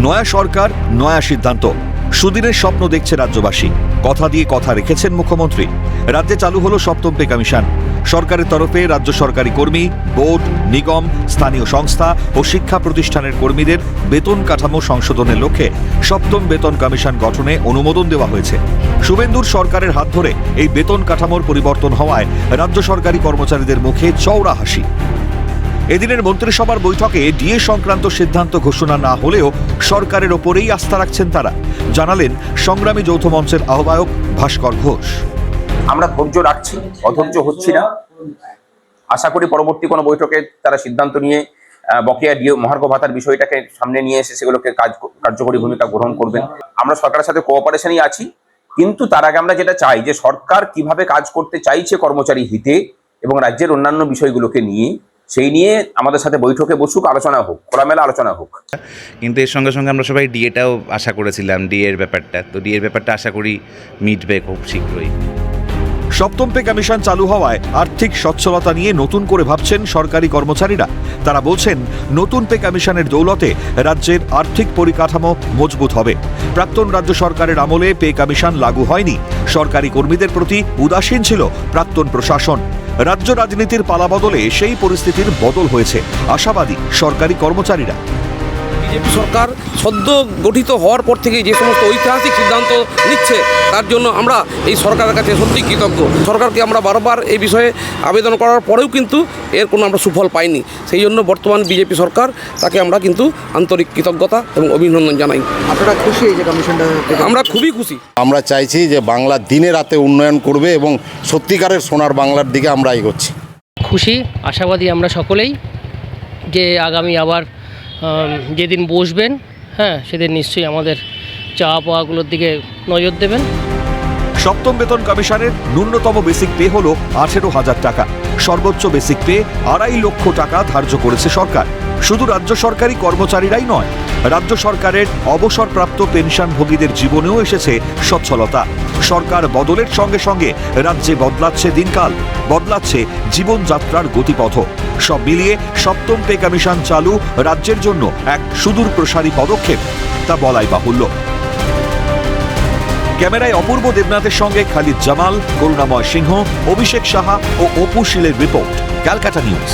নয়া সরকার, নয়া সিদ্ধান্ত, সুদিনের স্বপ্ন দেখছে রাজ্যবাসী। কথা দিয়ে কথা রেখেছেন মুখ্যমন্ত্রী। রাজ্যে চালু হলো সপ্তম পে কমিশন। সরকারের তরফে রাজ্য সরকারি কর্মী, বোর্ড, নিগম, স্থানীয় সংস্থা ও শিক্ষা প্রতিষ্ঠানের কর্মীদের বেতন কাঠামো সংশোধনের লক্ষ্যে সপ্তম বেতন কমিশন গঠনে অনুমোদন দেওয়া হয়েছে। শুভেন্দুর সরকারের হাত ধরে এই বেতন কাঠামোর পরিবর্তন হওয়ায় রাজ্য সরকারি কর্মচারীদের মুখে চওড়া হাসি। এদিনের মন্ত্রিসভার বৈঠকে ডিএ সংক্রান্ত সিদ্ধান্ত ঘোষণা না হলেও সরকারের ওপরেই আস্থা রাখছেন তারা, জানালেন সংগ্রামী যৌথ মঞ্চের আহ্বায়ক ভাস্কর ঘোষ। আমরা ধৈর্য রাখছি, অধৈর্য হচ্ছি না। আশা করি পরবর্তী কোনো বৈঠকে তারা সিদ্ধান্ত নিয়ে বকেয়া ডিএ মহার্ঘ ভাতার বিষয়টাকে সামনে নিয়ে এসে সেগুলোকে কার্যকরী ভূমিকা গ্রহণ করবেন। আমরা সরকারের সাথে কোঅপারেশনই আছি, কিন্তু তার আগে আমরা যেটা চাই যে সরকার কিভাবে কাজ করতে চাইছে কর্মচারী হিতে এবং রাজ্যের অন্যান্য বিষয়গুলোকে নিয়ে, সেই নিয়ে আমাদের সাথে বৈঠকে বসুক, আলোচনা হোক, খোলামেলা আলোচনা হোক। কিন্তু এর সঙ্গে সঙ্গে আমরা সবাই ডিএটাও আশা করেছিলাম, ডিএর ব্যাপারটা আশা করি মিটবে খুব শীঘ্রই। সপ্তম পে কমিশন চালু হওয়ায় আর্থিক সচ্ছলতা নিয়ে নতুন করে ভাবছেন সরকারি কর্মচারীরা। তারা বলছেন, নতুন পে কমিশনের দৌলতে রাজ্যের আর্থিক পরিকাঠামো মজবুত হবে। প্রাক্তন রাজ্য সরকারের আমলে পে কমিশন লাগু হয়নি। সরকারি কর্মীদের প্রতি উদাসীন ছিল প্রাক্তন প্রশাসন। রাজ্য রাজনীতির পালাবদলে সেই পরিস্থিতির বদল হয়েছে, আশাবাদী সরকারি কর্মচারীরা। বিজেপি সরকার সদ্য গঠিত হওয়ার পর থেকে যে সমস্ত ঐতিহাসিক সিদ্ধান্ত নিচ্ছে, তার জন্য আমরা এই সরকারের কাছে সত্যি কৃতজ্ঞ। সরকারকে আমরা বারবার এই বিষয়ে আবেদন করার পরেও কিন্তু এর কোনো আমরা সুফল পাইনি। সেই জন্য বর্তমান বিজেপি সরকার, তাকে আমরা কিন্তু আন্তরিক কৃতজ্ঞতা এবং অভিনন্দন জানাই। আপনারা খুশি এই যে কমিশনটা? আমরা খুবই খুশি। আমরা চাইছি যে বাংলা দিনে রাতে উন্নয়ন করবে এবং সত্যিকারের সোনার বাংলার দিকে আমরা এগোচ্ছি। খুশি, আশাবাদী আমরা সকলেই যে আগামী আবার যেদিন বসবেন, সেদিন নিশ্চয়ই আমাদের চাওয়া পাওয়াগুলোর দিকে নজর দেবেন। সপ্তম বেতন কমিশনের ন্যূনতম বেসিক পে হল 18,000 টাকা। সর্বোচ্চ বেসিক পে 2.5 লক্ষ টাকা ধার্য করেছে সরকার। শুধু রাজ্য সরকারি কর্মচারীরাই নয়, রাজ্য সরকারের অবসরপ্রাপ্ত পেনশনভোগীদের জীবনেও এসেছে সচ্ছলতা। সরকার বদলের সঙ্গে সঙ্গে রাজ্যে বদলাচ্ছে দিনকাল, বদলাচ্ছে জীবনযাত্রার গতিপথ। সব মিলিয়ে সপ্তম পে কমিশন চালু রাজ্যের জন্য এক সুদূর প্রসারী পদক্ষেপ, তা বলাই বাহুল্য। ক্যামেরায় অপূর্ব দেবনাথের সঙ্গে খালিদ জামাল, করুণাময় সিংহ, অভিষেক সাহা ও অপু শীলের রিপোর্ট, ক্যালকাটা নিউজ।